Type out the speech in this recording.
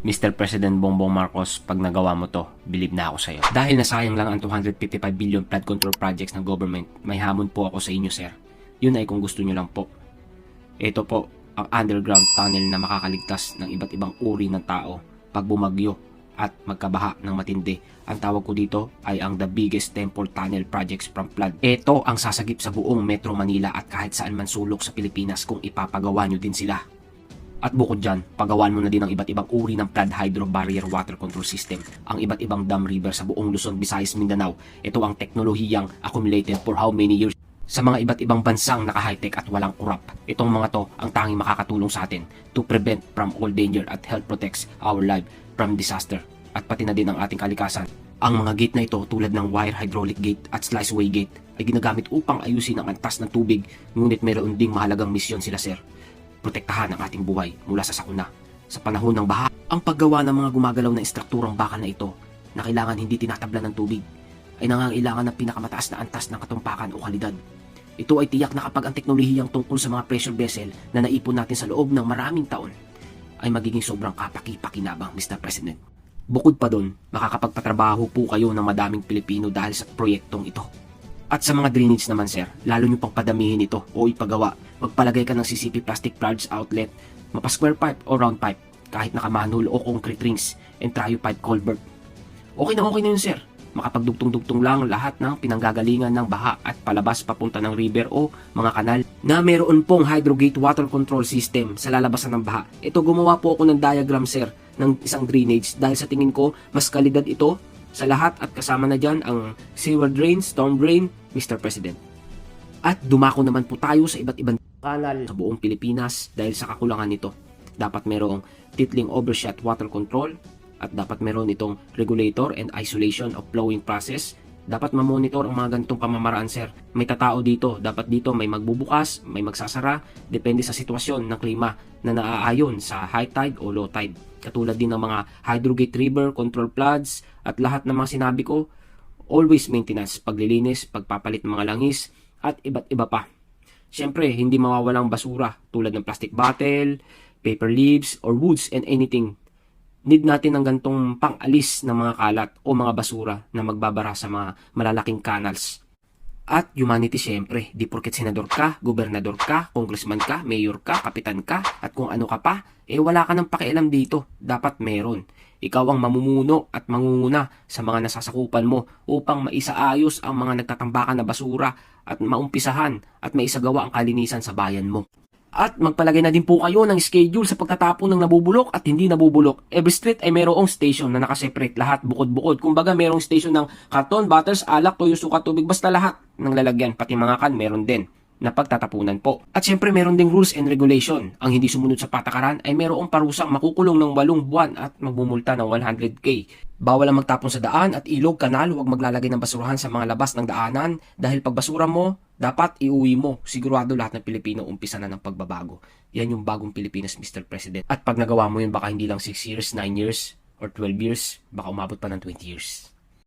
Mr. President Bongbong Marcos, pag nagawa mo to, believe na ako sa'yo. Dahil nasayang lang ang 255 billion flood control projects ng government, may hamon po ako sa inyo, sir. Yun ay kung gusto nyo lang po. Ito po, ang underground tunnel na makakaligtas ng iba't ibang uri ng tao pag bumagyo at magkabaha ng matindi. Ang tawag ko dito ay ang the biggest temple tunnel projects from flood. Ito ang sasagip sa buong Metro Manila at kahit saan man sulok sa Pilipinas kung ipapagawa nyo din sila. At bukod dyan, pagawaan mo na din ang iba't ibang uri ng flood hydro barrier water control system, ang iba't ibang dam river sa buong Luzon, Visayas, Mindanao. Ito ang teknolohiyang accumulated for how many years sa mga iba't ibang bansang naka-high-tech at walang kurap. Itong mga to ang tanging makakatulong sa atin to prevent from all danger at help protects our life from disaster at pati na din ang ating kalikasan. Ang mga gate na ito tulad ng wire hydraulic gate at sliceway gate ay ginagamit upang ayusin ang antas ng tubig, ngunit mayroon ding mahalagang misyon sila, sir. Protektahan ang ating buhay mula sa sakuna. Sa panahon ng baha, ang paggawa ng mga gumagalaw na istrukturang bakal na ito na kailangan hindi tinatablan ng tubig ay nangangailangan ng pinakamataas na antas ng katumpakan o kalidad. Ito ay tiyak na kapag ang teknolohiyang tungkol sa mga pressure vessel na naipon natin sa loob ng maraming taon ay magiging sobrang kapaki-pakinabang, Mr. President. Bukod pa doon, makakapagpatrabaho po kayo ng madaming Pilipino dahil sa proyektong ito. At sa mga drainage naman, sir, lalo nyo pang padamihin ito o ipagawa. Magpalagay ka ng CCP plastic plugs outlet, mapa-square pipe o round pipe, kahit naka-manhole o concrete rings, and trio pipe culvert. Okay na yun, sir. Makapagdugtong-dugtong lang lahat ng pinanggagalingan ng baha at palabas papunta ng river o mga kanal na meron pong hydrogate water control system sa lalabasan ng baha. Ito, gumawa po ako ng diagram, sir, ng isang drainage dahil sa tingin ko mas kalidad ito sa lahat at kasama na dyan ang sewer drain, storm drain, Mr. President. At dumako naman po tayo sa iba't ibang kanal sa buong Pilipinas dahil sa kakulangan nito. Dapat merong titling overshot water control at dapat meron itong regulator and isolation of flowing process. Dapat mamonitor ang mga ganitong pamamaraan, sir. May tatao dito. Dapat dito may magbubukas, may magsasara. Depende sa sitwasyon ng klima na naaayon sa high tide o low tide. Katulad din ng mga hydrogate river, control floods, at lahat ng mga sinabi ko. Always maintenance, paglilinis, pagpapalit ng mga langis, at iba't iba pa. Siyempre, hindi mawawalang basura tulad ng plastic bottle, paper leaves, or woods and anything. Need natin ng gantong pang-alis ng mga kalat o mga basura na magbabara sa mga malalaking canals. At humanity, siyempre, di porket senador ka, gobernador ka, congressman ka, mayor ka, kapitan ka, at kung ano ka pa, wala ka ng pakialam dito. Dapat meron. Ikaw ang mamumuno at mangunguna sa mga nasasakupan mo upang maisaayos ang mga nagtatambakan na basura at maumpisahan at maisagawa ang kalinisan sa bayan mo. At magpalagay na din po kayo ng schedule sa pagtatapon ng nabubulok at hindi nabubulok. Every street ay mayroong station na nakaseparate lahat bukod-bukod. Kumbaga mayroong station ng karton, butters, alak, toyo, suka, tubig, basta lahat ng lalagyan. Pati mga kan meron din na pagtatapunan po. At syempre meron ding rules and regulation. Ang hindi sumunod sa patakaran ay mayroong parusang makukulong ng 8 buwan at magbumulta ng 100K. Bawal ang magtapon sa daan at ilog, kanal, huwag maglalagay ng basurahan sa mga labas ng daanan dahil pag basura mo, dapat iuwi mo. Sigurado lahat ng Pilipino umpisa na ng pagbabago. Yan yung bagong Pilipinas, Mr. President. At pag nagawa mo yun, baka hindi lang 6 years, 9 years, or 12 years, baka umabot pa ng 20 years.